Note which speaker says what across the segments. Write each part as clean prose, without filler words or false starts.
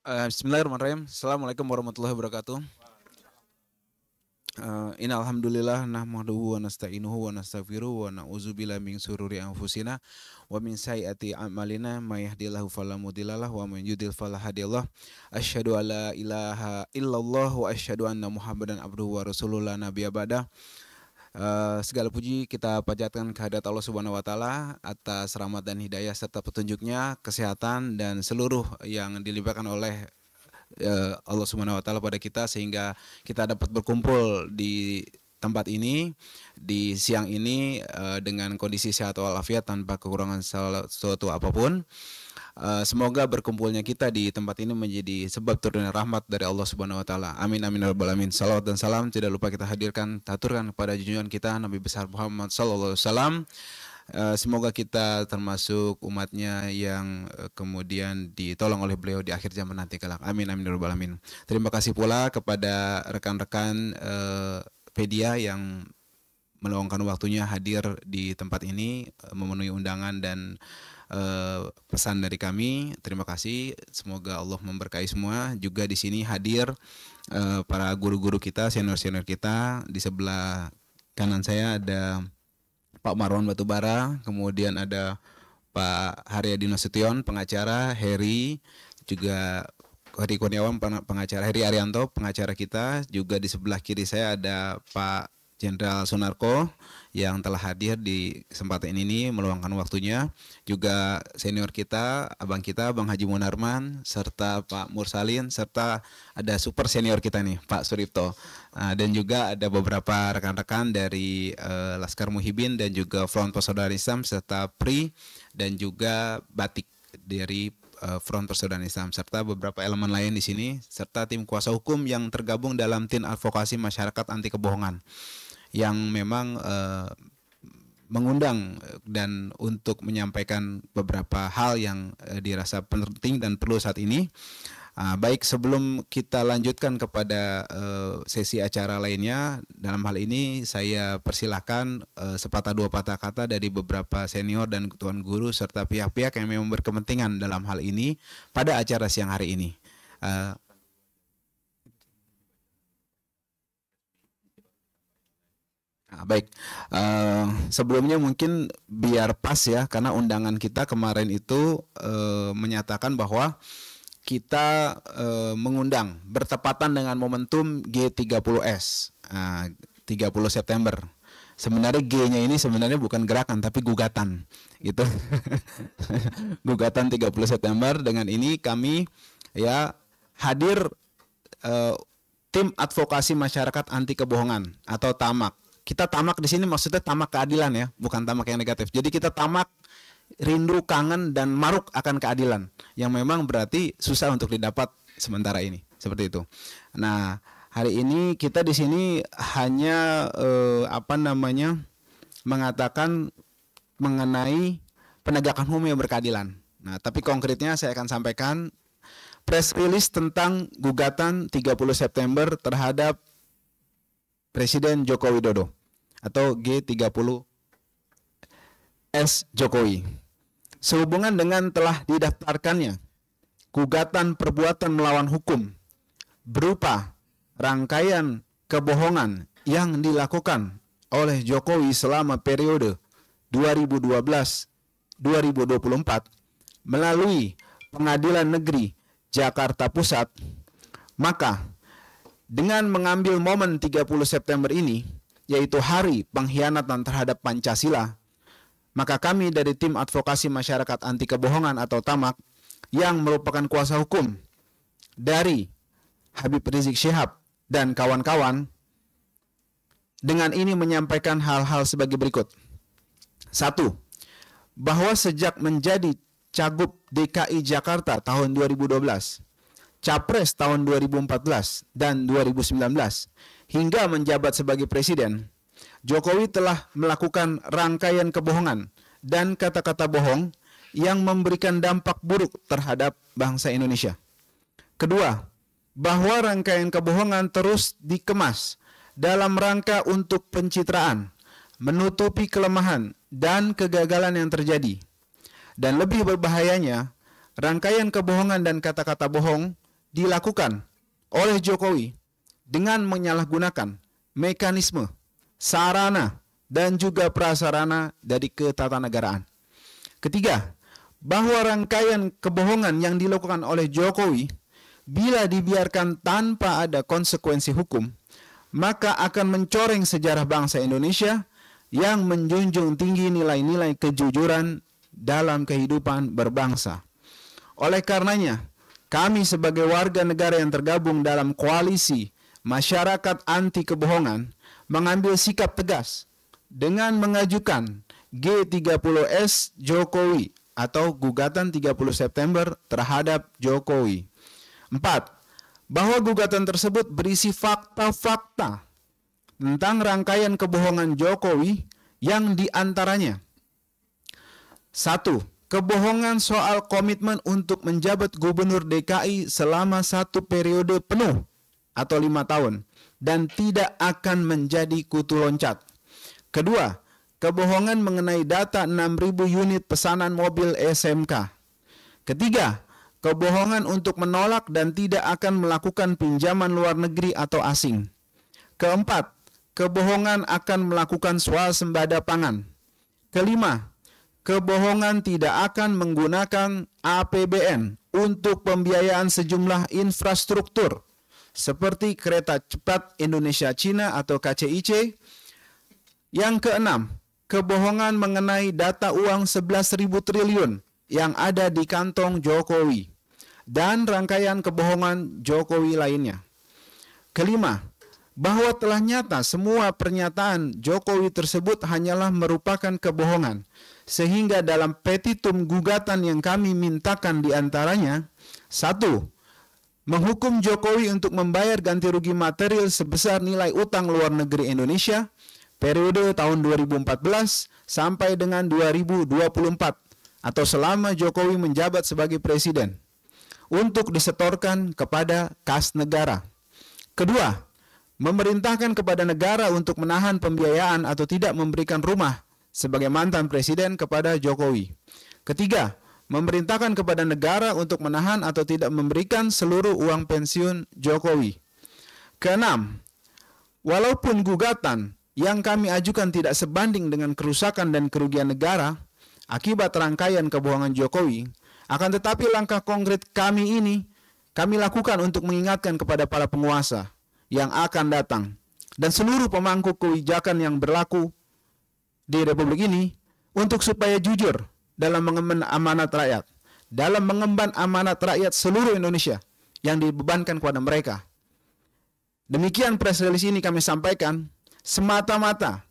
Speaker 1: Bismillahirrahmanirrahim. Assalamualaikum warahmatullahi wabarakatuh. Innal hamdalillah nahmaduhu wa nasta'inuhu wa nastaghfiruhu wa na'udzubillahi min syururi anfusina wa min sayyiati a'malina may yahdihillahu fala mudhillalah wa may yudhlil fala hadiyalah. Asyhadu alla ilaha illallah wa asyhadu anna Muhammadan abduhu wa rasuluhu la nabiyya ba'dah. Segala puji kita panjatkan kehadirat Allah Subhanahu wa taala atas rahmat dan hidayah serta petunjuknya, kesehatan dan seluruh yang dilimpahkan oleh Allah Subhanahu wa taala pada kita sehingga kita dapat berkumpul di tempat ini di siang ini dengan kondisi sehat walafiat tanpa kekurangan sesuatu apapun. Semoga berkumpulnya kita di tempat ini menjadi sebab turunnya rahmat dari Allah Subhanahu wa taala. Amin amin ya rabbal alamin. Salawat dan salam tidak lupa kita aturkan kepada junjungan kita Nabi besar Muhammad sallallahu alaihi wasallam. Semoga kita termasuk umatnya yang kemudian ditolong oleh beliau di akhir zaman nanti kelak. Amin amin ya rabbal alamin. Terima kasih pula kepada rekan-rekan media yang meluangkan waktunya hadir di tempat ini memenuhi undangan dan pesan dari kami. Terima kasih. Semoga Allah memberkahi semua. Juga di sini hadir para guru-guru kita, senior-senior kita. Di sebelah kanan saya ada Pak Marwan Batubara, kemudian ada Pak Haryadi Nasution, pengacara, Heri, juga Heri Kurniawan, pengacara, Heri Arianto, pengacara kita. Juga di sebelah kiri saya ada Pak Jenderal Sunarko yang telah hadir di kesempatan ini meluangkan waktunya. Juga senior kita, abang kita, Bang Haji Munarman, serta Pak Mursalin, serta ada super senior kita nih, Pak Suripto. Dan juga ada beberapa rekan-rekan dari Laskar Muhibin dan juga Front Persaudaraan Islam, serta PRI dan juga Batik dari Front Persaudaraan Islam, serta beberapa elemen lain di sini, serta tim kuasa hukum yang tergabung dalam tim advokasi masyarakat anti kebohongan yang memang mengundang dan untuk menyampaikan beberapa hal yang dirasa penting dan perlu saat ini. Baik, sebelum kita lanjutkan kepada sesi acara lainnya, dalam hal ini saya persilahkan sepatah dua patah kata dari beberapa senior dan tuan guru serta pihak-pihak yang memang berkepentingan dalam hal ini pada acara siang hari ini. Baik, sebelumnya mungkin biar pas ya, karena undangan kita kemarin itu menyatakan bahwa kita mengundang bertepatan dengan momentum G30S, 30 September. Sebenarnya G-nya ini sebenarnya bukan gerakan tapi gugatan, gitu. Gugatan 30 September. Dengan ini kami ya hadir tim advokasi masyarakat anti kebohongan atau TAMAK. Kita tamak di sini maksudnya tamak keadilan ya, bukan tamak yang negatif. Jadi kita tamak rindu, kangen dan maruk akan keadilan yang memang berarti susah untuk didapat sementara ini, seperti itu. Nah, hari ini kita di sini hanya mengatakan mengenai penegakan hukum yang berkeadilan. Nah, tapi konkretnya saya akan sampaikan press release tentang gugatan 30 September terhadap Presiden Joko Widodo atau G30S Jokowi. Sehubungan dengan telah didaftarkannya gugatan perbuatan melawan hukum berupa rangkaian kebohongan yang dilakukan oleh Jokowi selama periode 2012-2024 melalui Pengadilan Negeri Jakarta Pusat, maka dengan mengambil momen 30 September ini, yaitu hari pengkhianatan terhadap Pancasila, maka kami dari tim advokasi masyarakat anti kebohongan atau TAMAK yang merupakan kuasa hukum dari Habib Rizik Syihab dan kawan-kawan dengan ini menyampaikan hal-hal sebagai berikut. 1. Bahwa sejak menjadi Cagup DKI Jakarta tahun 2012, Capres tahun 2014 dan 2019 hingga menjabat sebagai presiden, Jokowi telah melakukan rangkaian kebohongan dan kata-kata bohong yang memberikan dampak buruk terhadap bangsa Indonesia. Kedua, bahwa rangkaian kebohongan terus dikemas dalam rangka untuk pencitraan, menutupi kelemahan dan kegagalan yang terjadi. Dan lebih berbahayanya, rangkaian kebohongan dan kata-kata bohong dilakukan oleh Jokowi dengan menyalahgunakan mekanisme, sarana, dan juga prasarana dari ketatanegaraan. Ketiga, bahwa rangkaian kebohongan yang dilakukan oleh Jokowi bila dibiarkan tanpa ada konsekuensi hukum, maka akan mencoreng sejarah bangsa Indonesia yang menjunjung tinggi nilai-nilai kejujuran dalam kehidupan berbangsa. Oleh karenanya, kami sebagai warga negara yang tergabung dalam koalisi masyarakat anti kebohongan mengambil sikap tegas dengan mengajukan G30S Jokowi atau gugatan 30 September terhadap Jokowi. 4. Bahwa gugatan tersebut berisi fakta-fakta tentang rangkaian kebohongan Jokowi yang diantaranya 1. Kebohongan soal komitmen untuk menjabat gubernur DKI selama 1 periode penuh atau 5 tahun dan tidak akan menjadi kutu loncat. Kedua, kebohongan mengenai data 6.000 unit pesanan mobil SMK. Ketiga, kebohongan untuk menolak dan tidak akan melakukan pinjaman luar negeri atau asing. Keempat, kebohongan akan melakukan swasembada pangan. Kelima, kebohongan tidak akan menggunakan APBN untuk pembiayaan sejumlah infrastruktur seperti kereta cepat Indonesia-Cina atau KCIC. Yang keenam, kebohongan mengenai data uang 11.000 triliun yang ada di kantong Jokowi dan rangkaian kebohongan Jokowi lainnya. Kelima, bahwa telah nyata semua pernyataan Jokowi tersebut hanyalah merupakan kebohongan, sehingga dalam petitum gugatan yang kami mintakan diantaranya, 1. Menghukum Jokowi untuk membayar ganti rugi material sebesar nilai utang luar negeri Indonesia periode tahun 2014 sampai dengan 2024 atau selama Jokowi menjabat sebagai presiden untuk disetorkan kepada kas negara. Kedua, memerintahkan kepada negara untuk menahan pembiayaan atau tidak memberikan rumah sebagai mantan presiden kepada Jokowi. Ketiga, memerintahkan kepada negara untuk menahan atau tidak memberikan seluruh uang pensiun Jokowi. Keenam, walaupun gugatan yang kami ajukan tidak sebanding dengan kerusakan dan kerugian negara akibat rangkaian kebohongan Jokowi, akan tetapi langkah konkret kami ini kami lakukan untuk mengingatkan kepada para penguasa yang akan datang dan seluruh pemangku kebijakan yang berlaku di Republik ini untuk supaya jujur dalam mengemban amanat rakyat, dalam mengemban amanat rakyat seluruh Indonesia yang dibebankan kepada mereka. Demikian press release ini kami sampaikan semata-mata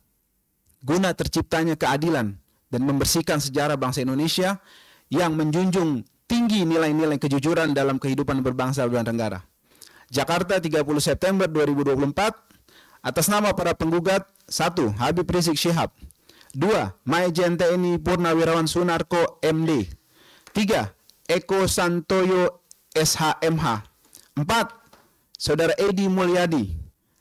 Speaker 1: guna terciptanya keadilan dan membersihkan sejarah bangsa Indonesia yang menjunjung tinggi nilai-nilai kejujuran dalam kehidupan berbangsa dan negara. Jakarta 30 September 2024 atas nama para penggugat 1. Habib Rizik Syihab 2. Maijen TNI Purnawirawan Sunarko MD 3. Eko Santoyo SHMH 4. Saudara Edi Mulyadi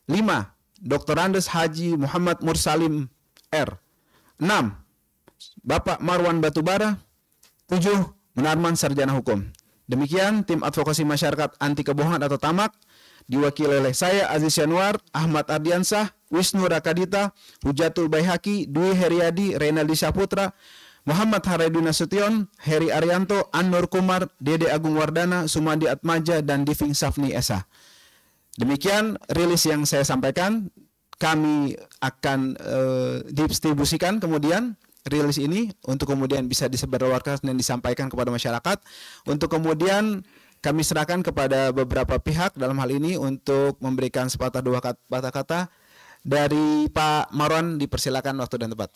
Speaker 1: 5. Dr. Andes Haji Muhammad Mursalim R 6. Bapak Marwan Batubara 7. Munarman Sarjana Hukum. Demikian tim advokasi masyarakat anti kebohongan atau TAMAK diwakili oleh saya Aziz Yanuar, Ahmad Ardiansah, Wisnu Rakadita, Hujatul Baihaqi, Dwi Heriadi, Reynaldi Saputra, Muhammad Haredi Nasution, Heri Arianto, An-Nur Kumar, Dede Agung Wardana, Sumadi Atmaja, dan Diving Safni Esa. Demikian rilis yang saya sampaikan. Kami akan distribusikan kemudian rilis ini untuk kemudian bisa disebarluaskan dan disampaikan kepada masyarakat. Untuk kemudian kami serahkan kepada beberapa pihak dalam hal ini untuk memberikan sepatah dua kata kata. Dari Pak Marwan dipersilakan waktu dan tempat.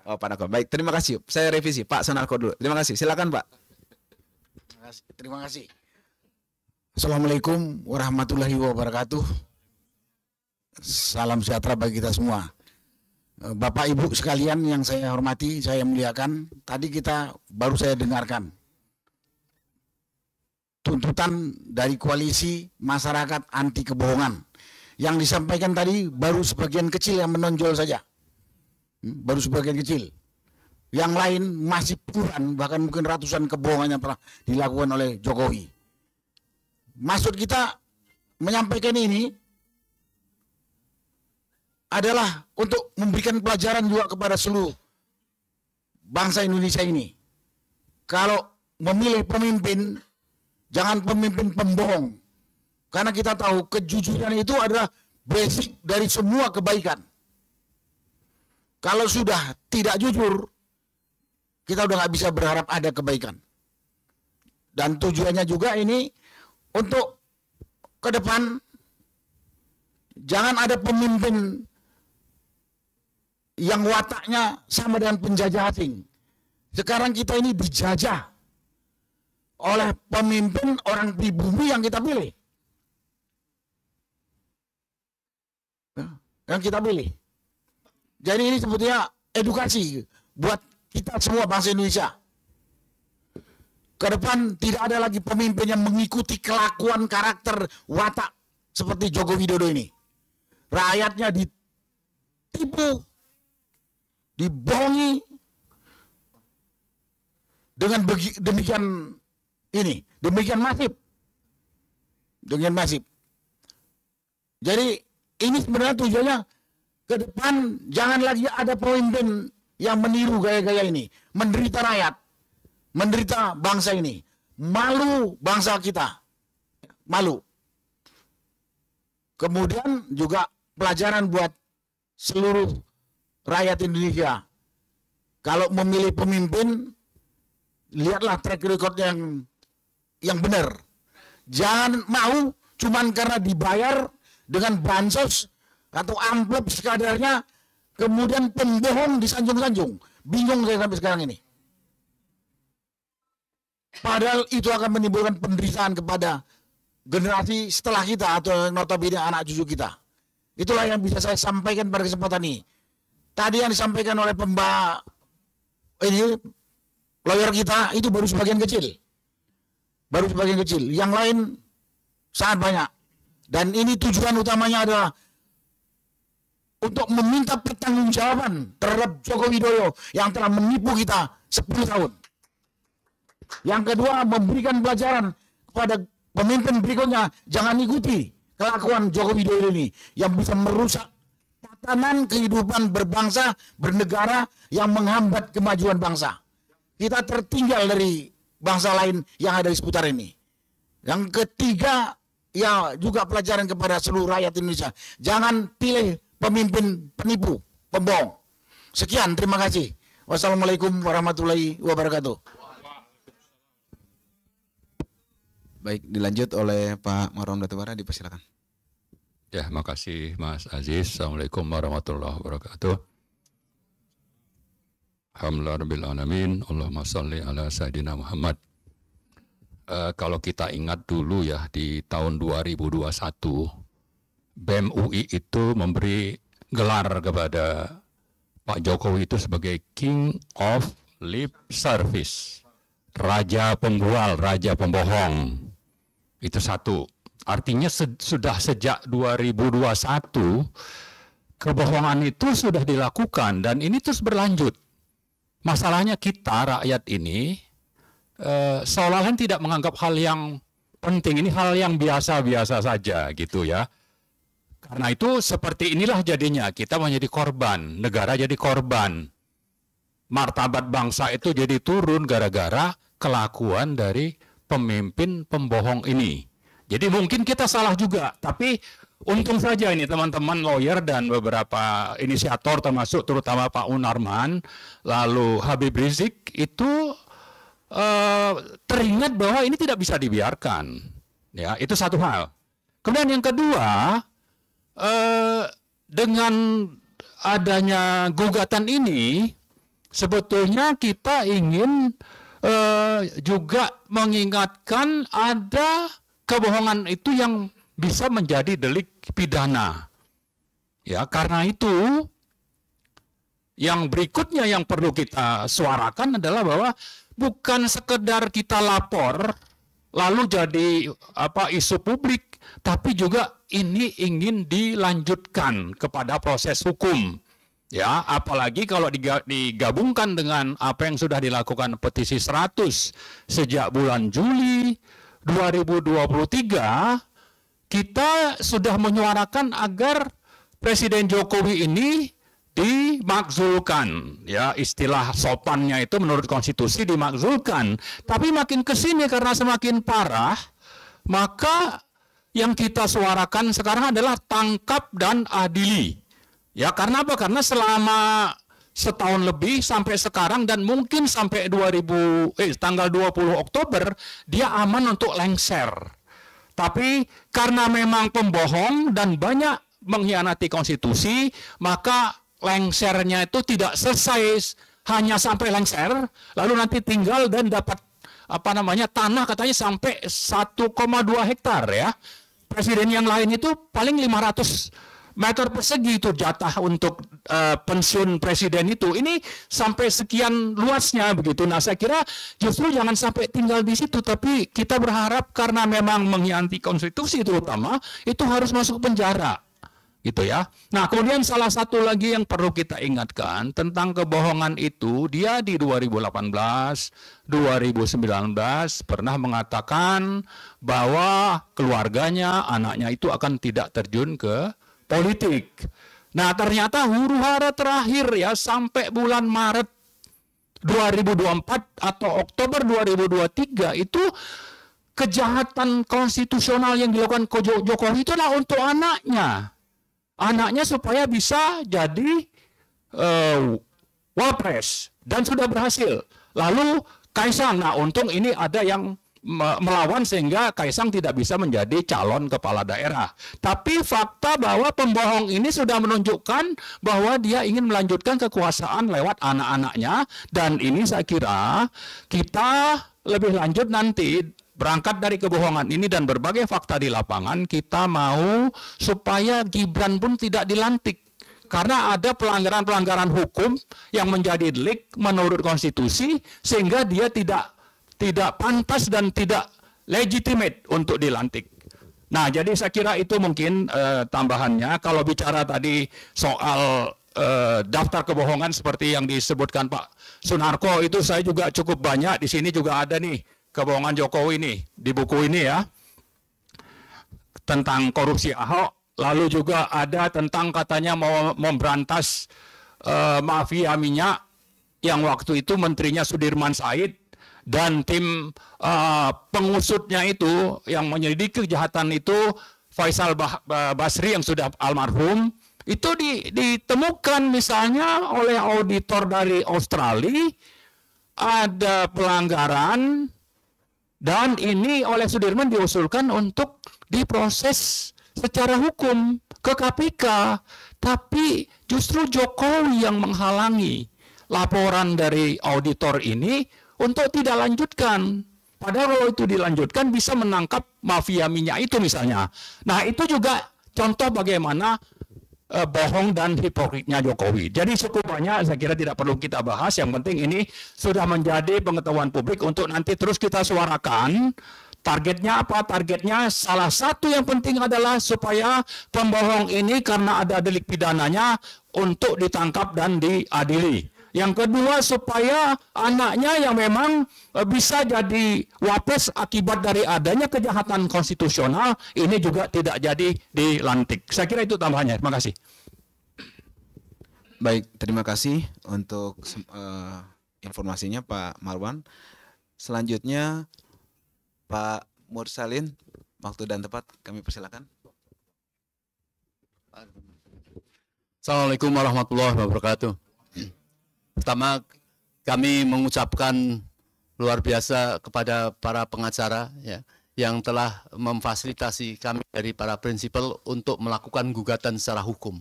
Speaker 1: Oh, Pak Narko. Baik, terima kasih. Saya revisi Pak Sonarko dulu. Terima kasih. Silakan Pak.
Speaker 2: Terima kasih. Assalamualaikum warahmatullahi wabarakatuh. Salam sejahtera bagi kita semua. Bapak Ibu sekalian yang saya hormati, saya muliakan. Tadi baru saya dengarkan tuntutan dari koalisi masyarakat anti kebohongan. Yang disampaikan tadi baru sebagian kecil yang menonjol saja. Baru sebagian kecil. Yang lain masih puluhan, bahkan mungkin ratusan kebohongan yang telah dilakukan oleh Jokowi. maksud kita menyampaikan ini adalah untuk memberikan pelajaran juga kepada seluruh bangsa Indonesia ini. Kalau memilih pemimpin, jangan pemimpin pembohong. Karena kita tahu kejujuran itu adalah basic dari semua kebaikan. Kalau sudah tidak jujur, kita udah nggak bisa berharap ada kebaikan. Dan tujuannya juga ini untuk ke depan, jangan ada pemimpin yang wataknya sama dengan penjajah asing. Sekarang kita ini dijajah oleh pemimpin orang pribumi yang kita pilih. Yang kita pilih. Jadi ini sebetulnya edukasi buat kita semua bangsa Indonesia. Ke depan tidak ada lagi pemimpin yang mengikuti kelakuan karakter watak seperti Joko Widodo ini. Rakyatnya ditipu, dibohongi dengan demikian masif. Dengan masif. Jadi ini sebenarnya tujuannya ke depan jangan lagi ada pemimpin yang meniru gaya-gaya ini, menderita rakyat, menderita bangsa ini. Malu bangsa kita. Malu. Kemudian juga pelajaran buat seluruh rakyat Indonesia. Kalau memilih pemimpin, lihatlah track record yang benar. Jangan mau cuman karena dibayar dengan bansos atau amplop sekadarnya, kemudian pembohong disanjung-sanjung. Bingung saya sampai sekarang ini. Padahal itu akan menimbulkan penderitaan kepada generasi setelah kita atau notabene anak cucu kita. Itulah yang bisa saya sampaikan pada kesempatan ini. Tadi yang disampaikan oleh lawyer kita itu baru sebagian kecil. Baru sebagian kecil. Yang lain sangat banyak. Dan ini tujuan utamanya adalah untuk meminta pertanggungjawaban terhadap Joko Widodo yang telah menipu kita 10 tahun. Yang kedua, memberikan pelajaran kepada pemimpin berikutnya, jangan ikuti kelakuan Joko Widodo ini yang bisa merusak tatanan kehidupan berbangsa, bernegara yang menghambat kemajuan bangsa. Kita tertinggal dari bangsa lain yang ada di seputar ini. Yang ketiga, ya juga pelajaran kepada seluruh rakyat Indonesia. Jangan pilih pemimpin penipu, pembohong. Sekian, terima kasih. Wassalamualaikum warahmatullahi wabarakatuh.
Speaker 1: Baik, dilanjut oleh Pak Maron Batubara, dipersilakan.
Speaker 3: Ya, makasih Mas Aziz. Assalamualaikum warahmatullahi wabarakatuh. Alhamdulillahirrahmanirrahim. Allahumma salli ala Sayyidina Muhammad. Kalau kita ingat dulu ya, di tahun 2021, BEM UI itu memberi gelar kepada Pak Jokowi itu sebagai King of Lip Service. Raja pembual, raja pembohong. Itu satu. Artinya sudah sejak 2021, kebohongan itu sudah dilakukan dan ini terus berlanjut. Masalahnya kita, rakyat ini, seolah-olah tidak menganggap hal yang penting. Ini hal yang biasa-biasa saja gitu ya. Karena itu seperti inilah jadinya. Kita menjadi korban, negara jadi korban. Martabat bangsa itu jadi turun gara-gara kelakuan dari pemimpin pembohong ini. Jadi mungkin kita salah juga, tapi untung saja ini teman-teman lawyer dan beberapa inisiator termasuk terutama Pak Unarman, lalu Habib Rizik itu teringat bahwa ini tidak bisa dibiarkan. Ya, itu satu hal. Kemudian yang kedua, dengan adanya gugatan ini, sebetulnya kita ingin juga mengingatkan ada kebohongan itu yang bisa menjadi delik pidana. Ya, karena itu yang berikutnya yang perlu kita suarakan adalah bahwa bukan sekedar kita lapor lalu jadi isu publik, tapi juga ini ingin dilanjutkan kepada proses hukum. Ya, apalagi kalau digabungkan dengan apa yang sudah dilakukan petisi 100 sejak bulan Juli, 2023 kita sudah menyuarakan agar Presiden Jokowi ini dimakzulkan, ya, istilah sopannya itu menurut konstitusi dimakzulkan. Tapi makin ke sini karena semakin parah, maka yang kita suarakan sekarang adalah tangkap dan adili. Ya, karena apa? Karena selama setahun lebih sampai sekarang dan mungkin sampai tanggal 20 Oktober dia aman untuk lengser. Tapi karena memang pembohong dan banyak mengkhianati konstitusi, maka lengsernya itu tidak selesai hanya sampai lengser, lalu nanti tinggal dan dapat tanah katanya sampai 1,2 hektar ya. Presiden yang lain itu paling 500 meter persegi itu jatah untuk pensiun presiden itu. Ini sampai sekian luasnya begitu. Nah, saya kira justru jangan sampai tinggal di situ, tapi kita berharap karena memang mengkhianati konstitusi terutama itu harus masuk penjara. Gitu ya. Nah, kemudian salah satu lagi yang perlu kita ingatkan tentang kebohongan itu, dia di 2018, 2019 pernah mengatakan bahwa keluarganya, anaknya itu akan tidak terjun ke politik. Nah, ternyata huru-hara terakhir ya sampai bulan Maret 2024 atau Oktober 2023 itu kejahatan konstitusional yang dilakukan Jokowi itu adalah untuk anaknya. Anaknya supaya bisa jadi wapres dan sudah berhasil. Lalu Kaisang, nah untung ini ada yang melawan sehingga Kaisang tidak bisa menjadi calon kepala daerah. Tapi fakta bahwa pembohong ini sudah menunjukkan bahwa dia ingin melanjutkan kekuasaan lewat anak-anaknya, dan ini saya kira kita lebih lanjut nanti berangkat dari kebohongan ini dan berbagai fakta di lapangan, kita mau supaya Gibran pun tidak dilantik. Karena ada pelanggaran-pelanggaran hukum yang menjadi delik menurut konstitusi, sehingga dia tidak pantas dan tidak legitimate untuk dilantik. Nah, jadi saya kira itu mungkin tambahannya. Kalau bicara tadi soal daftar kebohongan seperti yang disebutkan Pak Sunarko, itu saya juga cukup banyak. Di sini juga ada nih kebohongan Jokowi nih di buku ini ya, tentang korupsi Ahok. Lalu juga ada tentang katanya mau memberantas mafia minyak yang waktu itu menterinya Sudirman Said dan tim pengusutnya itu yang menyelidiki kejahatan itu Faisal Basri yang sudah almarhum. Itu ditemukan misalnya oleh auditor dari Australia ada pelanggaran. Dan ini oleh Sudirman diusulkan untuk diproses secara hukum ke KPK. Tapi justru Jokowi yang menghalangi laporan dari auditor ini untuk tidak lanjutkan. Padahal kalau itu dilanjutkan bisa menangkap mafia minyak itu misalnya. Nah, itu juga contoh bagaimana bohong dan hipokritnya Jokowi. Jadi cukup banyak, saya kira tidak perlu kita bahas. Yang penting ini sudah menjadi pengetahuan publik untuk nanti terus kita suarakan. Targetnya apa? Targetnya salah satu yang penting adalah supaya pembohong ini karena ada delik pidananya untuk ditangkap dan diadili. Yang kedua, supaya anaknya yang memang bisa jadi wapres akibat dari adanya kejahatan konstitusional ini juga tidak jadi dilantik. Saya kira itu tambahannya. Terima kasih.
Speaker 1: Baik, terima kasih untuk informasinya Pak Marwan. Selanjutnya Pak Mursalin, waktu dan tempat kami persilakan.
Speaker 4: Assalamualaikum warahmatullahi wabarakatuh. Pertama, kami mengucapkan luar biasa kepada para pengacara ya, yang telah memfasilitasi kami dari para prinsipal untuk melakukan gugatan secara hukum.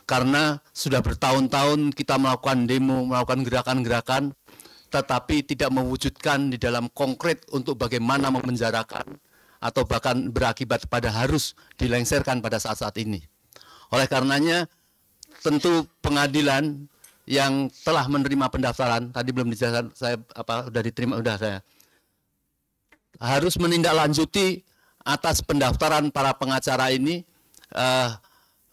Speaker 4: Karena sudah bertahun-tahun kita melakukan demo, melakukan gerakan-gerakan, tetapi tidak mewujudkan di dalam konkret untuk bagaimana memenjarakan atau bahkan berakibat pada harus dilengserkan pada saat-saat ini. Oleh karenanya, tentu pengadilan yang telah menerima pendaftaran, tadi belum dijelaskan, sudah diterima, sudah saya, harus menindaklanjuti atas pendaftaran para pengacara ini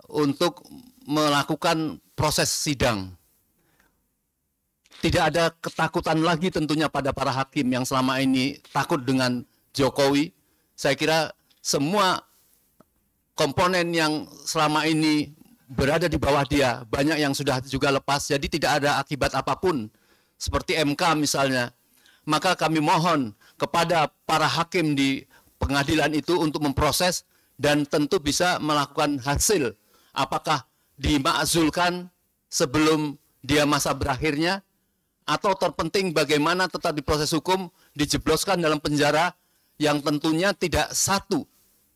Speaker 4: untuk melakukan proses sidang. Tidak ada ketakutan lagi tentunya pada para hakim yang selama ini takut dengan Jokowi, saya kira semua komponen yang selama ini berada di bawah dia, banyak yang sudah juga lepas, jadi tidak ada akibat apapun, seperti MK misalnya. Maka kami mohon kepada para hakim di pengadilan itu untuk memproses dan tentu bisa melakukan hasil. Apakah dimakzulkan sebelum dia masa berakhirnya, atau terpenting bagaimana tetap diproses hukum, dijebloskan dalam penjara yang tentunya tidak satu.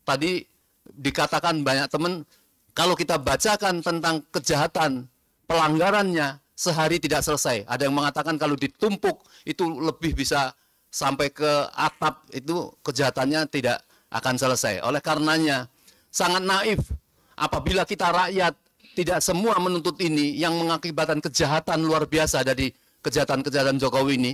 Speaker 4: Tadi dikatakan banyak teman, kalau kita bacakan tentang kejahatan, pelanggarannya, sehari tidak selesai. Ada yang mengatakan kalau ditumpuk itu lebih bisa sampai ke atap, itu kejahatannya tidak akan selesai. Oleh karenanya sangat naif apabila kita rakyat tidak semua menuntut ini yang mengakibatkan kejahatan luar biasa dari kejahatan-kejahatan Jokowi ini.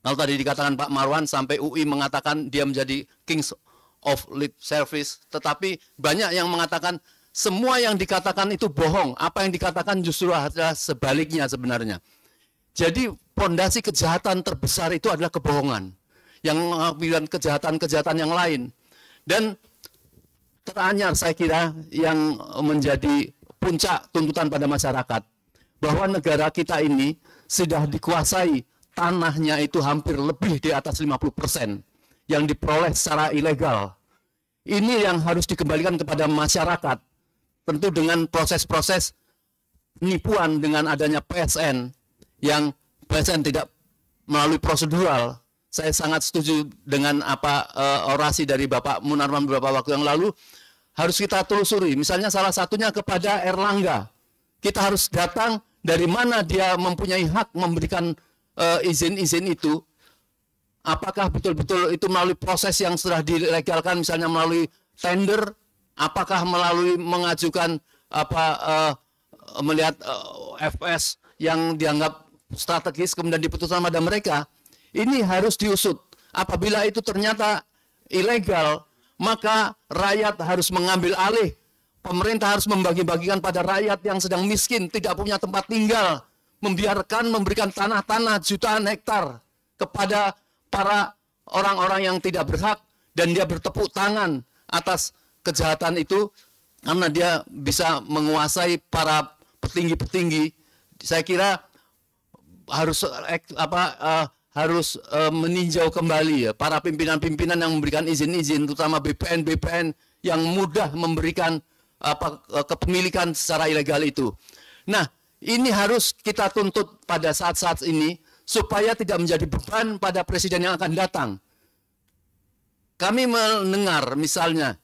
Speaker 4: Kalau tadi dikatakan Pak Marwan sampai UI mengatakan dia menjadi Kings of Lip Service, tetapi banyak yang mengatakan semua yang dikatakan itu bohong. Apa yang dikatakan justru adalah sebaliknya sebenarnya. Jadi pondasi kejahatan terbesar itu adalah kebohongan yang mengakibatkan kejahatan-kejahatan yang lain. Dan teranyar saya kira yang menjadi puncak tuntutan pada masyarakat, bahwa negara kita ini sudah dikuasai, tanahnya itu hampir lebih di atas 50% yang diperoleh secara ilegal. Ini yang harus dikembalikan kepada masyarakat. Tentu dengan proses-proses penipuan dengan adanya PSN, yang PSN tidak melalui prosedural. Saya sangat setuju dengan apa orasi dari Bapak Munarman beberapa waktu yang lalu. Harus kita telusuri, misalnya salah satunya kepada Erlangga. Kita harus datang dari mana dia mempunyai hak memberikan izin-izin itu. Apakah betul-betul itu melalui proses yang sudah dilegalkan, misalnya melalui tender, apakah melalui mengajukan melihat FS yang dianggap strategis kemudian diputuskan pada mereka. Ini harus diusut. Apabila itu ternyata ilegal, maka rakyat harus mengambil alih. Pemerintah harus membagi-bagikan pada rakyat yang sedang miskin, tidak punya tempat tinggal, memberikan tanah-tanah jutaan hektar kepada para orang-orang yang tidak berhak, dan dia bertepuk tangan atas kejahatan itu karena dia bisa menguasai para petinggi-petinggi. Saya kira harus meninjau kembali ya para pimpinan-pimpinan yang memberikan izin-izin, terutama BPN yang mudah memberikan kepemilikan secara ilegal itu. Nah, ini harus kita tuntut pada saat-saat ini supaya tidak menjadi beban pada presiden yang akan datang. Kami mendengar misalnya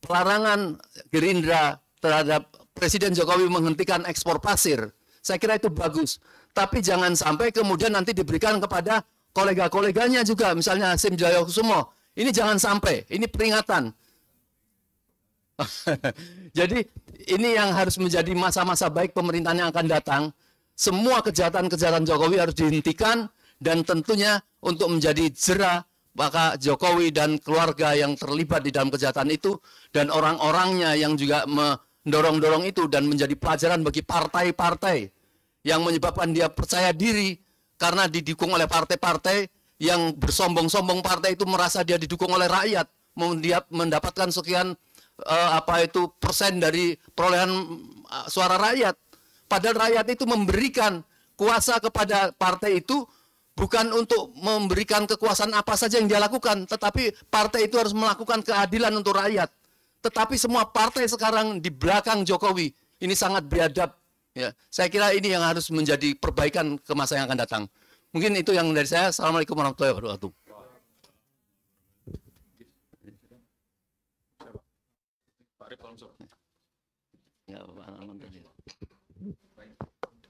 Speaker 4: pelarangan Gerindra terhadap Presiden Jokowi menghentikan ekspor pasir. Saya kira itu bagus. Tapi jangan sampai kemudian nanti diberikan kepada kolega-koleganya juga. Misalnya Hasim Joyokusumo. Ini jangan sampai. Ini peringatan. Jadi ini yang harus menjadi masa-masa baik pemerintahan yang akan datang. Semua kejahatan-kejahatan Jokowi harus dihentikan. Dan tentunya untuk menjadi jera, maka Jokowi dan keluarga yang terlibat di dalam kejahatan itu dan orang-orangnya yang juga mendorong-dorong itu, dan menjadi pelajaran bagi partai-partai yang menyebabkan dia percaya diri karena didukung oleh partai-partai yang bersombong-sombong. Partai itu merasa dia didukung oleh rakyat, dia mendapatkan sekian persen dari perolehan suara rakyat. Padahal rakyat itu memberikan kuasa kepada partai itu bukan untuk memberikan kekuasaan apa saja yang dia lakukan, tetapi partai itu harus melakukan keadilan untuk rakyat. Tetapi semua partai sekarang di belakang Jokowi, ini sangat biadab. Ya, saya kira ini yang harus menjadi perbaikan ke masa yang akan datang. Mungkin itu yang dari saya. Assalamualaikum warahmatullahi wabarakatuh.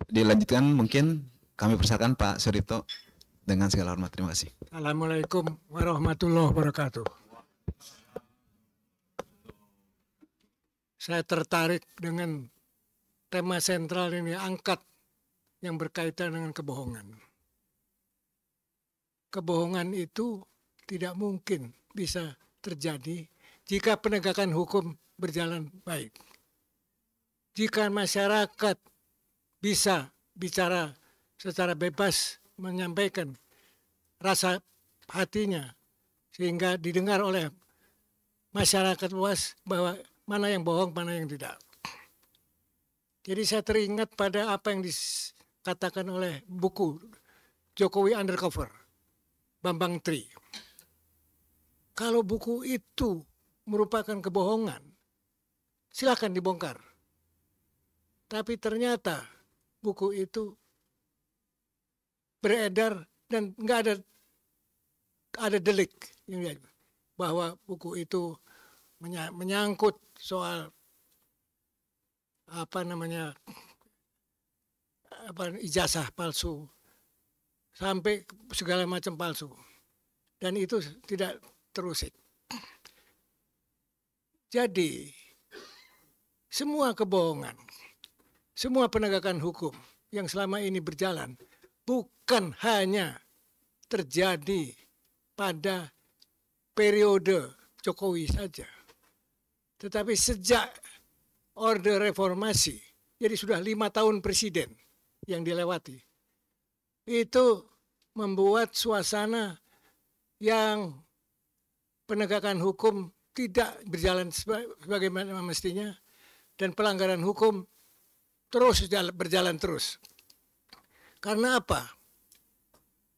Speaker 1: Dilanjutkan mungkin kami persilakan Pak Suripto dengan segala hormat. Terima kasih.
Speaker 5: Assalamualaikum warahmatullahi wabarakatuh. Saya tertarik dengan tema sentral ini, angkat yang berkaitan dengan kebohongan. Kebohongan itu tidak mungkin bisa terjadi jika penegakan hukum berjalan baik. Jika masyarakat bisa bicara secara bebas, menyampaikan rasa hatinya, sehingga didengar oleh masyarakat luas bahwa mana yang bohong, mana yang tidak. Jadi saya teringat pada apa yang dikatakan oleh buku Jokowi Undercover, Bambang Tri. Kalau buku itu merupakan kebohongan, silakan dibongkar. Tapi ternyata buku itu beredar dan nggak ada delik bahwa buku itu menyangkut soal ijazah palsu sampai segala macam palsu, dan itu tidak terusik. Jadi semua kebohongan, semua penegakan hukum yang selama ini berjalan bukan hanya terjadi pada periode Jokowi saja, tetapi sejak Orde Reformasi, jadi sudah 5 tahun presiden yang dilewati, itu membuat suasana yang penegakan hukum tidak berjalan sebagaimana mestinya, dan pelanggaran hukum terus berjalan terus. Karena apa?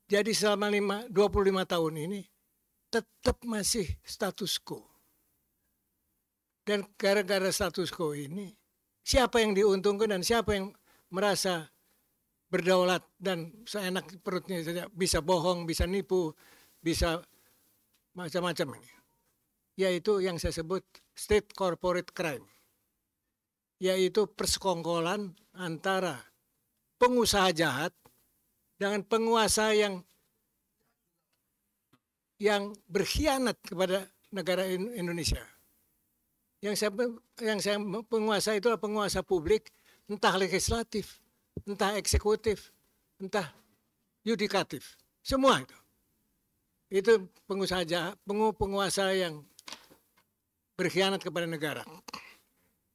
Speaker 5: Jadi selama 25 tahun ini tetap masih status quo. Dan gara-gara status quo ini, siapa yang diuntungkan dan siapa yang merasa berdaulat dan seenak perutnya saja, bisa bohong, bisa nipu, bisa macam-macam ini. Yaitu yang saya sebut state corporate crime. Yaitu persekongkolan antara pengusaha jahat dengan penguasa yang berkhianat kepada negara Indonesia. Yang saya penguasa itu adalah penguasa publik, entah legislatif, entah eksekutif, entah yudikatif, semua itu. Itu pengusaha jahat, penguasa yang berkhianat kepada negara.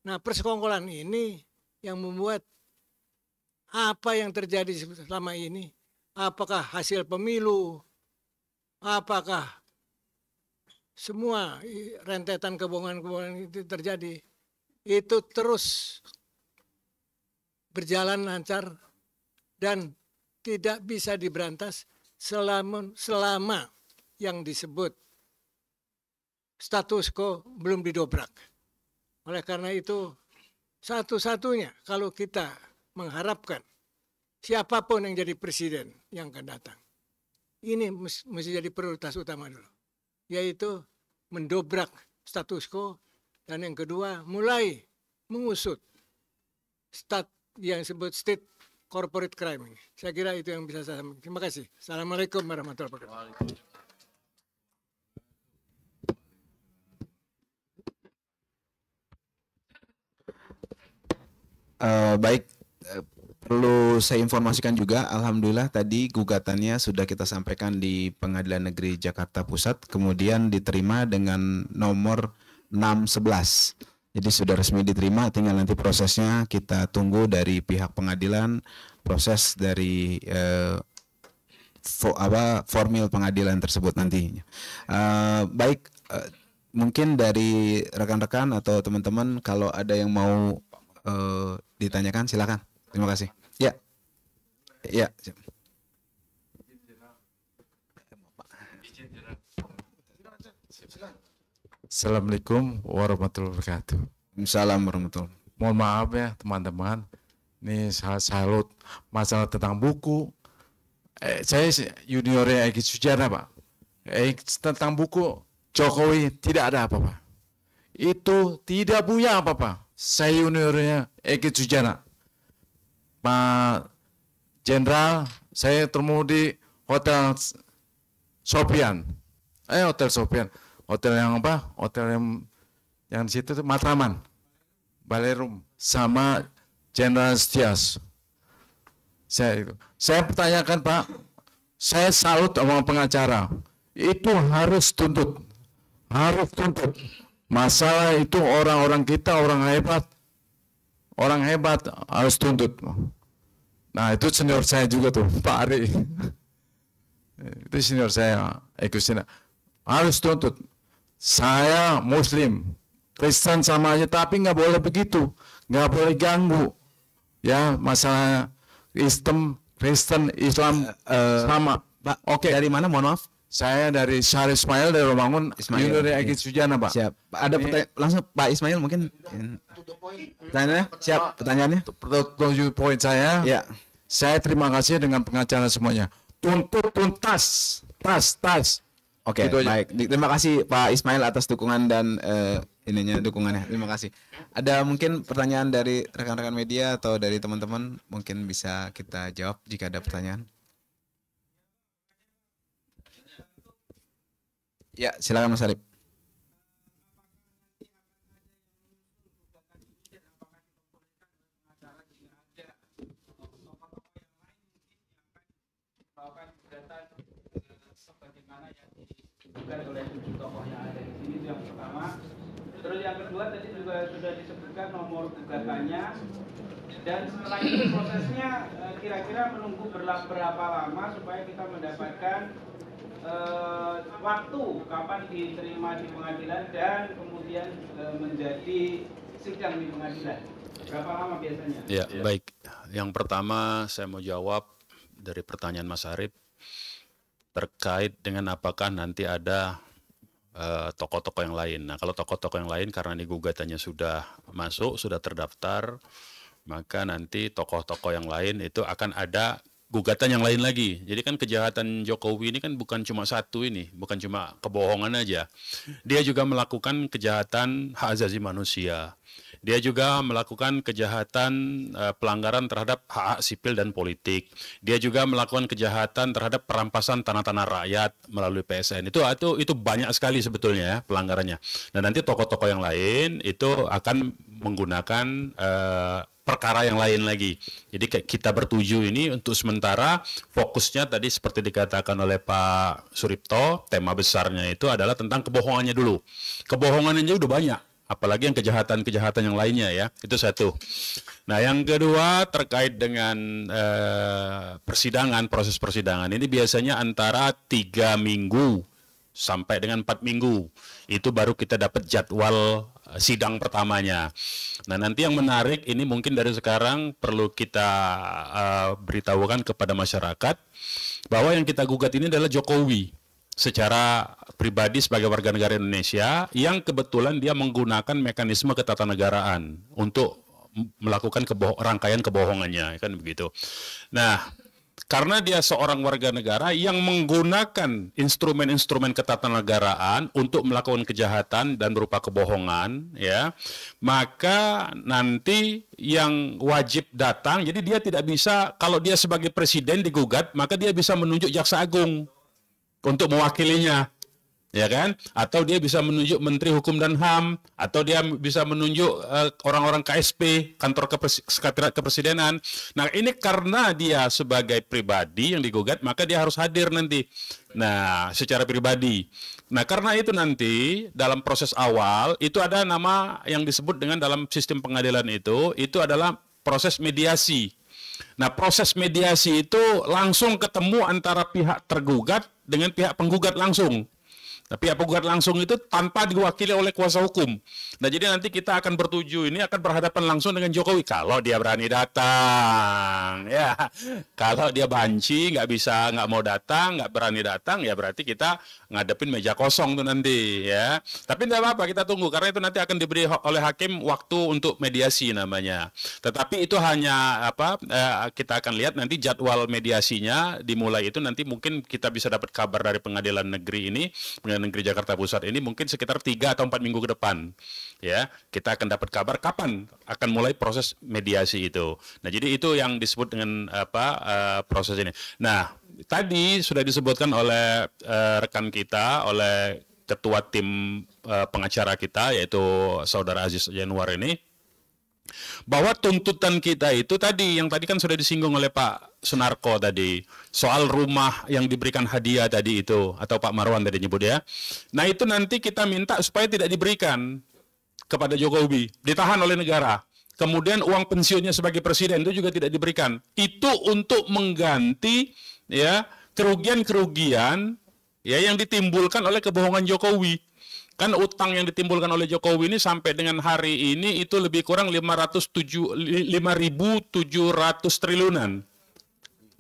Speaker 5: Nah, persekongkolan ini yang membuat apa yang terjadi selama ini, apakah hasil pemilu, apakah semua rentetan kebohongan-kebohongan itu terjadi, itu terus berjalan lancar dan tidak bisa diberantas selama yang disebut status quo belum didobrak. Oleh karena itu, satu-satunya kalau kita mengharapkan siapapun yang jadi presiden yang akan datang, ini mesti jadi prioritas utama dulu, yaitu mendobrak status quo, dan yang kedua mulai mengusut yang disebut state corporate crime ini. Saya kira itu yang bisa saya sampaikan. Terima kasih. Assalamualaikum warahmatullahi wabarakatuh.
Speaker 1: Baik, perlu saya informasikan juga, alhamdulillah tadi gugatannya sudah kita sampaikan di Pengadilan Negeri Jakarta Pusat, kemudian diterima dengan nomor 611. Jadi sudah resmi diterima, tinggal nanti prosesnya kita tunggu dari pihak pengadilan, proses dari formil pengadilan tersebut nantinya. Baik, mungkin dari rekan-rekan atau teman-teman kalau ada yang mau ditanyakan, silakan. Terima kasih. Ya, ya.
Speaker 6: Assalamualaikum warahmatullahi wabarakatuh.
Speaker 1: Assalamualaikum warahmatullahi.
Speaker 6: Mohon maaf ya teman-teman. Ini saya salut masalah tentang buku. Saya juniornya Egy Sujana, Pak. Tentang buku Jokowi tidak ada apa-apa. Itu tidak punya apa-apa. Saya juniornya Egy Sujana. Pak Jenderal, saya ketemu di Hotel Sofian. Hotel Sofian. Hotel yang apa? Hotel yang di situ tuh Matraman. Balerum sama Jenderal Setias. Saya pertanyakan, Pak, saya salut sama pengacara. Itu harus tuntut. Harus tuntut. Masalah itu orang-orang kita, orang hebat harus tuntut. Nah, itu senior saya juga tuh, Pak Ari. Itu senior saya, Ekusina. harus tuntut. Saya Muslim, Kristen sama aja, tapi nggak boleh begitu, nggak boleh ganggu. Ya, masalah Kristen, Islam sama.
Speaker 1: Pak,
Speaker 6: Oke.
Speaker 1: dari mana? Mohon maaf.
Speaker 6: Saya dari Syarif Ismail dari Romangun,
Speaker 1: Ismail,
Speaker 6: Junior
Speaker 1: oke.
Speaker 6: Egi Sujana, Pak.
Speaker 1: Siap. Ada langsung Pak Ismail mungkin. Pertanyaannya? Siap. Pertanyaannya?
Speaker 6: Tujuh poin saya.
Speaker 1: Ya.
Speaker 6: Saya terima kasih dengan pengacara semuanya. Tuntut tuntas, tas.
Speaker 1: Oke,
Speaker 6: Gitu aja.
Speaker 1: baik. Terima kasih Pak Ismail atas dukungan dan dukungannya. Terima kasih. Ada mungkin pertanyaan dari rekan-rekan media atau dari teman-teman, mungkin bisa kita jawab jika ada pertanyaan. Ya, silakan Mas Arif.
Speaker 7: Bukan oleh 7 tokoh yang ada di sini, itu yang pertama. Terus yang kedua tadi juga sudah disebutkan nomor gugatannya, dan setelah itu prosesnya kira-kira menunggu berapa lama supaya kita mendapatkan waktu kapan diterima di pengadilan dan kemudian menjadi sidang di pengadilan. Berapa lama biasanya?
Speaker 3: Ya, baik. Yang pertama saya mau jawab dari pertanyaan Mas Arif terkait dengan apakah nanti ada tokoh-tokoh yang lain. Nah, kalau tokoh-tokoh yang lain karena ini gugatannya sudah masuk, sudah terdaftar, maka nanti tokoh-tokoh yang lain itu akan ada gugatan yang lain lagi. Jadi kan kejahatan Jokowi ini kan bukan cuma satu ini, bukan cuma kebohongan aja. Dia juga melakukan kejahatan hak asasi manusia. Dia juga melakukan kejahatan pelanggaran terhadap hak sipil dan politik. Dia juga melakukan kejahatan terhadap perampasan tanah-tanah rakyat melalui PSN. Itu banyak sekali sebetulnya ya pelanggarannya. Dan nanti tokoh-tokoh yang lain itu akan menggunakan perkara yang lain lagi. Jadi kita bertuju ini untuk sementara fokusnya tadi seperti dikatakan oleh Pak Suripto, tema besarnya itu adalah tentang kebohongannya dulu. Kebohongannya udah banyak. Apalagi yang kejahatan-kejahatan yang lainnya ya, itu satu. Nah yang kedua terkait dengan persidangan, proses persidangan ini biasanya antara 3 minggu sampai dengan 4 minggu. Itu baru kita dapat jadwal sidang pertamanya. Nah nanti yang menarik ini mungkin dari sekarang perlu kita beritahukan kepada masyarakat bahwa yang kita gugat ini adalah Jokowi. Secara pribadi sebagai warga negara Indonesia yang kebetulan dia menggunakan mekanisme ketatanegaraan untuk melakukan rangkaian kebohongannya, kan begitu. Nah, karena dia seorang warga negara yang menggunakan instrumen-instrumen ketatanegaraan untuk melakukan kejahatan dan berupa kebohongan, ya, maka nanti yang wajib datang, jadi dia tidak bisa, kalau dia sebagai presiden digugat, maka dia bisa menunjuk jaksa agung untuk mewakilinya, ya kan? Atau dia bisa menunjuk Menteri Hukum dan HAM, atau dia bisa menunjuk orang-orang KSP, kantor sekretariat kepresidenan. Nah ini karena dia sebagai pribadi yang digugat, maka dia harus hadir nanti. Nah secara pribadi. Nah karena itu nanti dalam proses awal itu ada nama yang disebut dengan dalam sistem pengadilan itu adalah proses mediasi. Nah proses mediasi itu langsung ketemu antara pihak tergugat dengan pihak penggugat langsung. Tapi pihak penggugat langsung itu tanpa diwakili oleh kuasa hukum. Nah jadi nanti kita akan bertuju ini akan berhadapan langsung dengan Jokowi kalau dia berani datang. Ya, kalau dia banci nggak mau datang, nggak berani datang, ya berarti kita ngadepin meja kosong tuh nanti ya. Tapi tidak apa-apa, kita tunggu karena itu nanti akan diberi oleh hakim waktu untuk mediasi namanya. Tetapi itu hanya kita akan lihat nanti jadwal mediasinya dimulai itu nanti mungkin kita bisa dapat kabar dari pengadilan negeri ini, pengadilan negeri Jakarta Pusat ini mungkin sekitar 3 atau 4 minggu ke depan. Ya, kita akan dapat kabar kapan akan mulai proses mediasi itu. Nah, jadi itu yang disebut dengan proses ini. Nah, tadi sudah disebutkan oleh rekan kita, oleh ketua tim pengacara kita yaitu Saudara Aziz Yanuar ini, bahwa tuntutan kita itu tadi, yang tadi kan sudah disinggung oleh Pak Sunarko tadi, soal rumah yang diberikan hadiah tadi itu, atau Pak Marwan tadi nyebut ya. Nah itu nanti kita minta supaya tidak diberikan kepada Jokowi, ditahan oleh negara. Kemudian uang pensiunnya sebagai presiden itu juga tidak diberikan. Itu untuk mengganti ya kerugian-kerugian
Speaker 8: ya yang ditimbulkan oleh kebohongan Jokowi. Kan utang yang ditimbulkan oleh Jokowi ini sampai dengan hari ini itu lebih kurang 5.700 triliunan.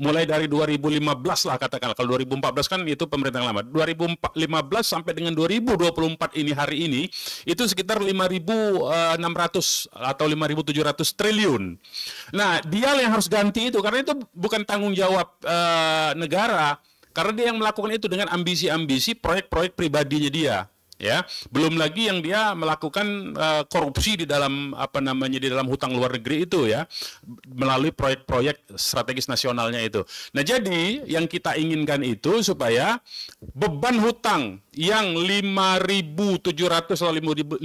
Speaker 8: Mulai dari 2015 lah katakanlah. Kalau 2014 kan itu pemerintahan lama. 2015 sampai dengan 2024 ini hari ini itu sekitar 5.600 atau 5.700 triliun. Nah, dia yang harus ganti itu karena itu bukan tanggung jawab negara. Karena dia yang melakukan itu dengan ambisi-ambisi proyek-proyek pribadinya dia. Ya, belum lagi yang dia melakukan korupsi di dalam di dalam hutang luar negeri itu ya, melalui proyek-proyek strategis nasionalnya itu. Nah, jadi yang kita inginkan itu supaya beban hutang yang 5.700 atau 5.600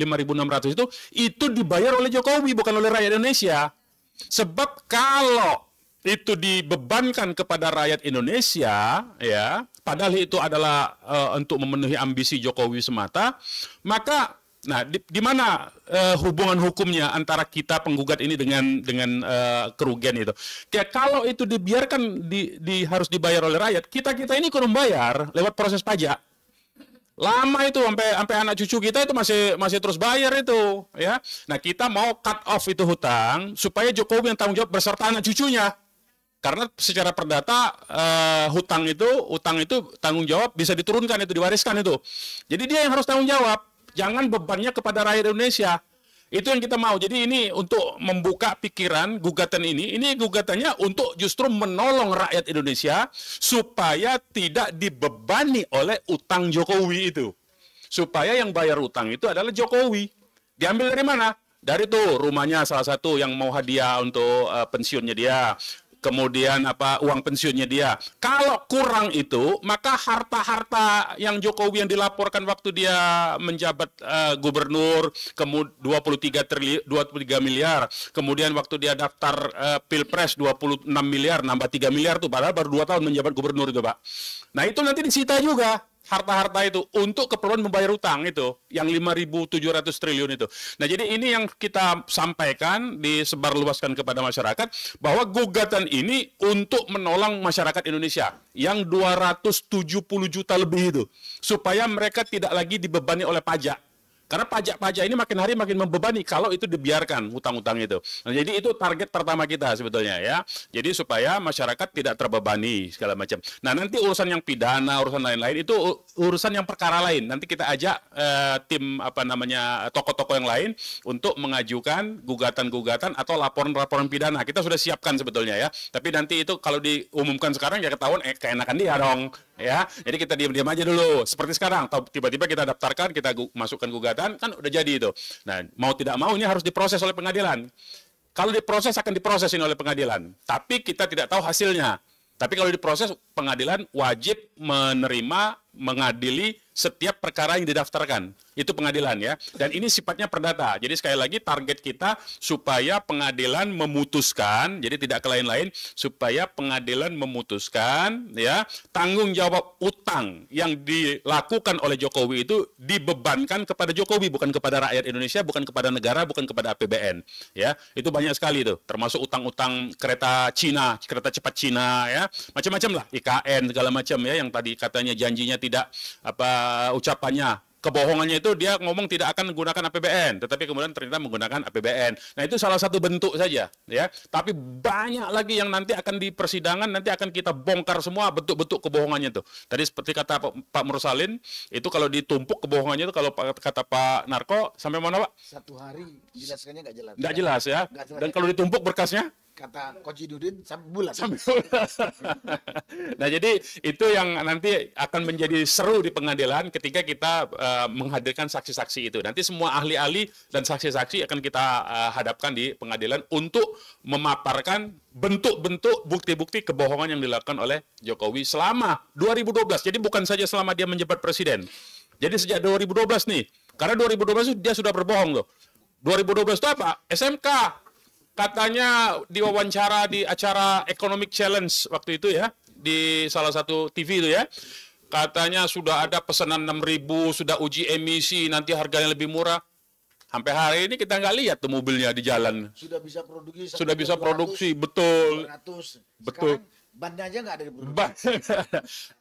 Speaker 8: itu dibayar oleh Jokowi bukan oleh rakyat Indonesia. Sebab kalau itu dibebankan kepada rakyat Indonesia, ya, padahal itu adalah untuk memenuhi ambisi Jokowi semata, maka, nah, di mana hubungan hukumnya antara kita penggugat ini dengan kerugian itu? Kayak kalau itu dibiarkan harus dibayar oleh rakyat, kita ini kurang bayar lewat proses pajak. Lama itu sampai anak cucu kita itu masih terus bayar itu, ya. Nah, kita mau cut off itu hutang supaya Jokowi yang tanggung jawab beserta anak cucunya. Karena secara perdata utang itu tanggung jawab bisa diturunkan, itu diwariskan itu. Jadi dia yang harus tanggung jawab, jangan bebannya kepada rakyat Indonesia. Itu yang kita mau. Jadi ini untuk membuka pikiran gugatan ini gugatannya untuk justru menolong rakyat Indonesia supaya tidak dibebani oleh utang Jokowi itu. Supaya yang bayar utang itu adalah Jokowi. Diambil dari mana? Dari tuh rumahnya salah satu yang mau hadiah untuk pensiunnya dia. Kemudian uang pensiunnya dia. Kalau kurang itu, maka harta-harta yang Jokowi yang dilaporkan waktu dia menjabat gubernur, kemudian 23 miliar, kemudian waktu dia daftar Pilpres 26 miliar, nambah 3 miliar tuh, padahal baru 2 tahun menjabat gubernur itu, Pak. Nah, itu nanti disita juga harta-harta itu untuk keperluan membayar utang itu yang 5.700 triliun itu. Nah, jadi ini yang kita sampaikan, disebarluaskan kepada masyarakat bahwa gugatan ini untuk menolong masyarakat Indonesia yang 270 juta lebih itu supaya mereka tidak lagi dibebani oleh pajak. Karena pajak-pajak ini makin hari makin membebani kalau itu dibiarkan hutang-hutang itu. Nah, jadi itu target pertama kita sebetulnya ya. Jadi supaya masyarakat tidak terbebani segala macam. Nah, nanti urusan yang pidana, urusan lain-lain itu urusan yang perkara lain. Nanti kita ajak tim tokoh-tokoh yang lain untuk mengajukan gugatan-gugatan atau laporan-laporan pidana. Kita sudah siapkan sebetulnya ya. Tapi nanti itu kalau diumumkan sekarang ya ketahuan keenakan dia dong. Ya, jadi kita diam-diam aja dulu. Seperti sekarang, tiba-tiba kita daftarkan, kita masukkan gugatan, kan udah jadi itu. Nah, mau tidak mau ini harus diproses oleh pengadilan. Kalau diproses akan diproses ini oleh pengadilan. Tapi kita tidak tahu hasilnya. Tapi kalau diproses, pengadilan wajib menerima, mengadili setiap perkara yang didaftarkan. Itu pengadilan ya. Dan ini sifatnya perdata. Jadi sekali lagi target kita supaya pengadilan memutuskan, jadi tidak ke lain-lain, supaya pengadilan memutuskan ya tanggung jawab utang yang dilakukan oleh Jokowi itu dibebankan kepada Jokowi, bukan kepada rakyat Indonesia, bukan kepada negara, bukan kepada APBN. Ya, itu banyak sekali itu, termasuk utang-utang kereta Cina, kereta cepat Cina ya, macam-macam lah, IKN segala macam ya, yang tadi katanya janjinya tidak ucapannya, kebohongannya itu dia ngomong tidak akan menggunakan APBN, tetapi kemudian ternyata menggunakan APBN. Nah, itu salah satu bentuk saja ya. Tapi banyak lagi yang nanti akan di persidangan, nanti akan kita bongkar semua bentuk-bentuk kebohongannya itu. Tadi seperti kata Pak Mursalin, itu kalau ditumpuk kebohongannya itu, kalau kata Pak Narko sampai mana, Pak?
Speaker 2: 1 hari jelaskannya nggak jelas.
Speaker 8: Nggak jelas ya. Dan kalau ditumpuk berkasnya?
Speaker 2: Kata Koji Dudin sampai bulan.
Speaker 8: Nah, jadi itu yang nanti akan menjadi seru di pengadilan ketika kita menghadirkan saksi-saksi itu. Nanti semua ahli-ahli dan saksi-saksi akan kita hadapkan di pengadilan untuk memaparkan bentuk-bentuk bukti-bukti kebohongan yang dilakukan oleh Jokowi selama 2012. Jadi bukan saja selama dia menjabat presiden. Jadi sejak 2012 nih. Karena 2012 dia sudah berbohong loh. 2012 itu apa? SMK. Katanya diwawancara di acara Economic Challenge waktu itu ya, di salah satu TV itu ya. Katanya sudah ada pesanan 6.000, sudah uji emisi, nanti harganya lebih murah. Sampai hari ini kita nggak lihat tuh mobilnya di jalan.
Speaker 2: Sudah bisa produksi.
Speaker 8: Sudah bisa produksi, betul.
Speaker 2: 200.
Speaker 8: Betul.
Speaker 2: Sekarang Bannya aja nggak ada di Borobudur.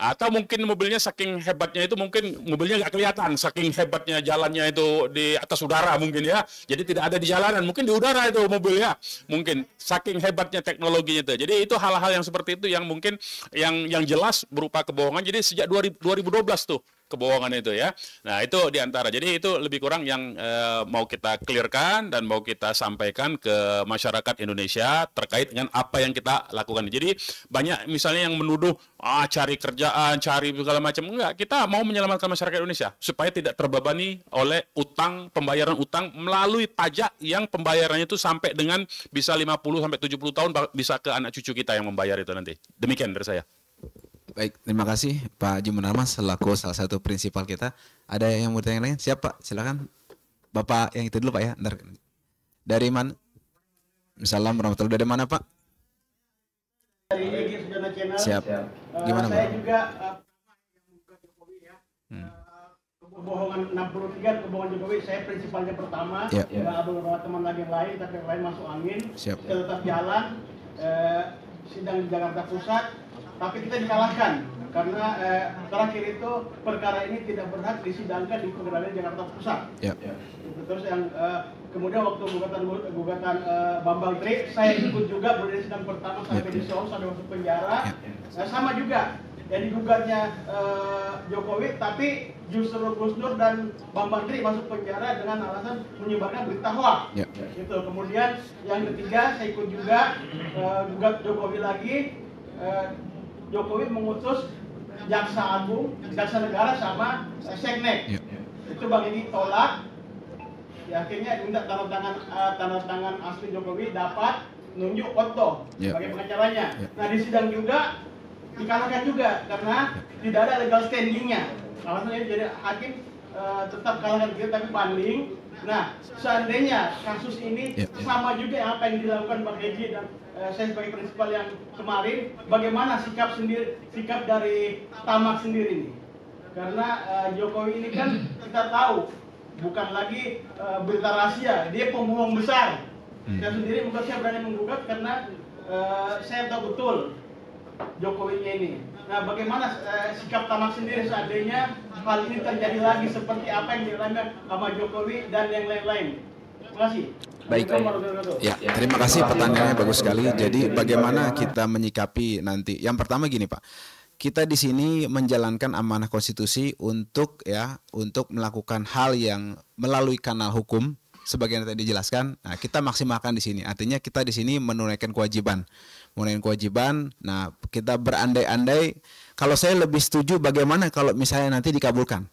Speaker 8: Atau mungkin mobilnya saking hebatnya itu mungkin mobilnya nggak kelihatan, saking hebatnya jalannya itu di atas udara mungkin ya. Jadi tidak ada di jalanan, mungkin di udara itu mobilnya. Mungkin saking hebatnya teknologinya itu. Jadi itu hal-hal yang seperti itu yang mungkin yang jelas berupa kebohongan. Jadi sejak 2012 tuh kebohongan itu ya. Nah itu diantara. Jadi itu lebih kurang yang mau kita clearkan dan mau kita sampaikan ke masyarakat Indonesia terkait dengan apa yang kita lakukan. Jadi banyak misalnya yang menuduh cari kerjaan, cari segala macam. Enggak, kita mau menyelamatkan masyarakat Indonesia supaya tidak terbebani oleh utang, pembayaran utang melalui pajak yang pembayarannya itu sampai dengan bisa 50 sampai 70 tahun bisa ke anak cucu kita yang membayar itu nanti. Demikian dari saya.
Speaker 1: Baik, terima kasih Pak Haji Munarman selaku salah satu prinsipal kita. Ada yang mau tanya lain? Siap Pak, silakan. Bapak yang itu dulu Pak ya. Ntar. Dari mana? Assalamualaikum warahmatullahi wabarakatuh. Dari mana Pak?
Speaker 9: Dari Egy Sujana Channel.
Speaker 1: Siap. Gimana
Speaker 9: saya
Speaker 1: Pak?
Speaker 9: juga Jokowi ya. Kebohongan 63, kebohongan Jokowi, saya prinsipalnya pertama.
Speaker 1: Ya.
Speaker 9: Nggak ada beberapa teman lagi yang lain, tapi yang lain masuk angin.
Speaker 1: Siap.
Speaker 9: Kita tetap jalan. Sidang di Jakarta Pusat, tapi kita dikalahkan karena terakhir itu perkara ini tidak berhak disidangkan di pengadilan Jakarta Pusat.
Speaker 1: Ya.
Speaker 9: Terus yang kemudian waktu gugatan Bambang Tri, saya ikut juga berdiri sidang pertama sampai disoal sampai masuk penjara. Sama juga yang digugatnya Jokowi, tapi justru Gus Dur dan Bambang Tri masuk penjara dengan alasan menyebarkan berita hoax.
Speaker 1: Ya.
Speaker 9: Itu. Kemudian yang ketiga saya ikut juga gugat Jokowi lagi. Jokowi mengutus Jaksa Agung, Jaksa Negara sama Seknek.
Speaker 1: Ya.
Speaker 9: Itu Bang Egy tolak. Ya, akhirnya minta tanda tangan asli Jokowi dapat nunjuk foto sebagai pengacaranya. Nah di sidang juga dikalahkan juga karena tidak ada legal standingnya. Alasannya jadi hakim tetap kalahkan kita tapi banding. Nah seandainya kasus ini sama juga yang apa yang dilakukan Bang Egy dan saya sebagai prinsipal yang kemarin, bagaimana sikap dari Tamak sendiri ini? Karena Jokowi ini kan kita tahu bukan lagi berita rahasia, dia pembohong besar. Saya sendiri mungkin saya berani menggugat karena saya tahu betul Jokowinya ini. Nah, bagaimana sikap Tamak sendiri seandainya hal ini terjadi lagi seperti apa yang dialami sama Jokowi dan yang lain-lain? Terima kasih.
Speaker 1: Baik. Ya, terima kasih pertanyaannya bagus sekali. Jadi bagaimana kita menyikapi nanti? Yang pertama gini, Pak. Kita di sini menjalankan amanah konstitusi untuk melakukan hal yang melalui kanal hukum sebagaimana tadi dijelaskan. Nah, kita maksimalkan di sini. Artinya kita di sini menunaikan kewajiban. Nah, kita berandai-andai, kalau saya lebih setuju bagaimana kalau misalnya nanti dikabulkan.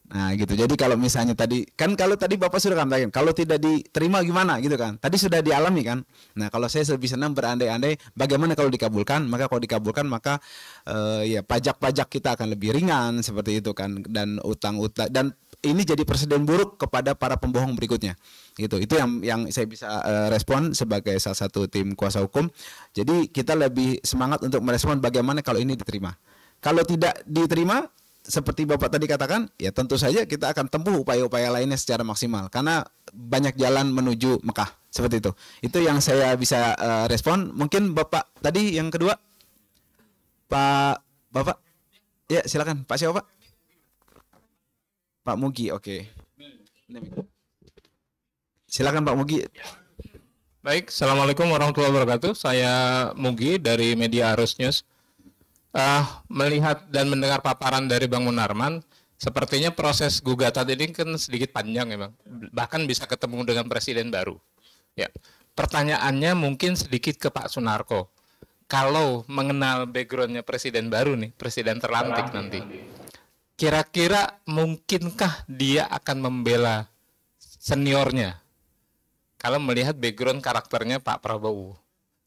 Speaker 1: Nah gitu, jadi kalau misalnya tadi, kan kalau tadi Bapak sudah katakan, kalau tidak diterima gimana gitu kan, tadi sudah dialami kan. Nah kalau saya lebih senang berandai-andai bagaimana kalau dikabulkan, maka kalau dikabulkan maka ya pajak-pajak kita akan lebih ringan seperti itu kan, dan utang-utang, dan ini jadi presiden buruk kepada para pembohong berikutnya. Gitu. Itu yang saya bisa respon sebagai salah satu tim kuasa hukum. Jadi kita lebih semangat untuk merespon bagaimana kalau ini diterima. Kalau tidak diterima, seperti Bapak tadi katakan, ya tentu saja kita akan tempuh upaya-upaya lainnya secara maksimal karena banyak jalan menuju Mekah, seperti itu. Itu yang saya bisa respon. Mungkin Bapak tadi yang kedua, Bapak, ya silakan. Pak siapa Pak? Pak Mugi, oke. Silakan Pak Mugi.
Speaker 10: Baik, Assalamualaikum warahmatullahi wabarakatuh. Saya Mugi dari Media Arus News. Melihat dan mendengar paparan dari Bang Munarman, sepertinya proses gugatan ini kan sedikit panjang ya Bang. Bahkan bisa ketemu dengan presiden baru. Ya, pertanyaannya mungkin sedikit ke Pak Sunarko. Kalau mengenal backgroundnya presiden baru nih, presiden terlantik nanti, kira-kira mungkinkah dia akan membela seniornya? Kalau melihat background karakternya Pak Prabowo.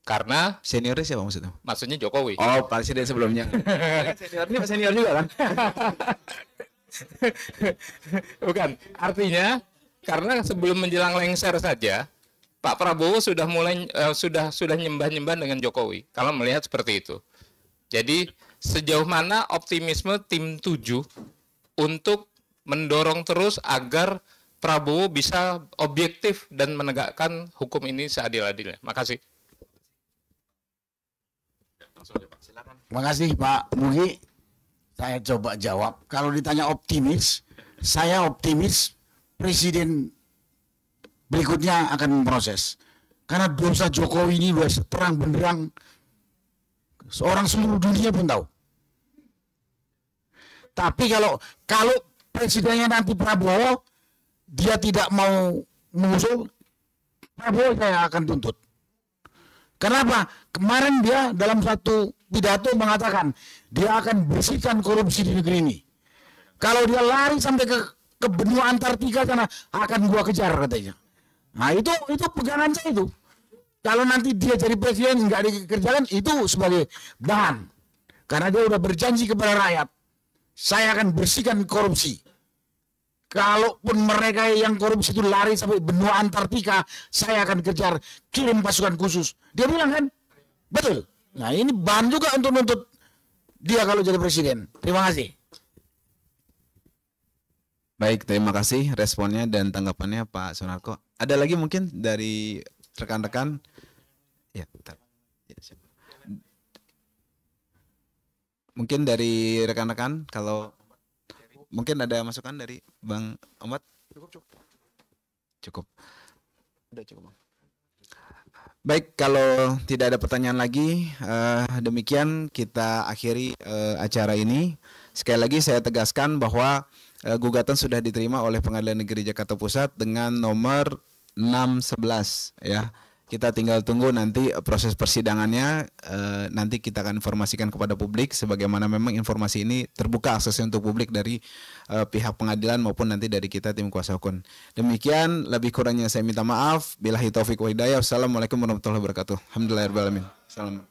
Speaker 10: Karena
Speaker 1: seniornya siapa maksudnya?
Speaker 10: Maksudnya Jokowi.
Speaker 1: Oh, presiden sebelumnya. Seniornya senior juga kan?
Speaker 10: Bukan. Artinya karena sebelum menjelang lengser saja Pak Prabowo sudah mulai sudah nyembah-nyembah dengan Jokowi. Kalau melihat seperti itu. Jadi sejauh mana optimisme tim 7 untuk mendorong terus agar Prabowo bisa objektif dan menegakkan hukum ini seadil-adilnya. Makasih.
Speaker 2: Terima kasih Pak Mugi. Saya coba jawab. Kalau ditanya optimis, saya optimis Presiden berikutnya akan memproses. Karena dosa Jokowi ini sudah terang benderang, seorang seluruh dunia pun tahu. Tapi kalau presidennya nanti Prabowo, dia tidak mau mengusung, Prabowo saya akan tuntut. Kenapa? Kemarin dia dalam satu pidato mengatakan dia akan bersihkan korupsi di negeri ini. Kalau dia lari sampai ke benua Antartika sana, akan gua kejar katanya. Nah itu pegangan saya itu. Kalau nanti dia jadi presiden nggak dikerjakan, itu sebagai bahan. Karena dia udah berjanji kepada rakyat, saya akan bersihkan korupsi. Kalaupun mereka yang korupsi itu lari sampai benua Antartika, saya akan kejar, kirim pasukan khusus. Dia bilang kan, betul. Nah ini bahan juga untuk nuntut dia kalau jadi presiden. Terima kasih.
Speaker 1: Baik, terima kasih responnya dan tanggapannya Pak Sunarko. Ada lagi mungkin dari rekan-rekan? Ya, bentar. Mungkin dari rekan-rekan, kalau mungkin ada masukan dari Bang Ahmad? Cukup. Udah cukup, Bang. Baik, kalau tidak ada pertanyaan lagi, demikian kita akhiri acara ini. Sekali lagi saya tegaskan bahwa gugatan sudah diterima oleh Pengadilan Negeri Jakarta Pusat dengan nomor 611 ya. Kita tinggal tunggu nanti proses persidangannya, nanti kita akan informasikan kepada publik sebagaimana memang informasi ini terbuka aksesnya untuk publik dari pihak pengadilan maupun nanti dari kita tim kuasa hukum. Demikian, lebih kurangnya saya minta maaf. Billahi taufik wa hidayah. Wassalamualaikum warahmatullahi wabarakatuh. Alhamdulillahirabbil alamin. Salam.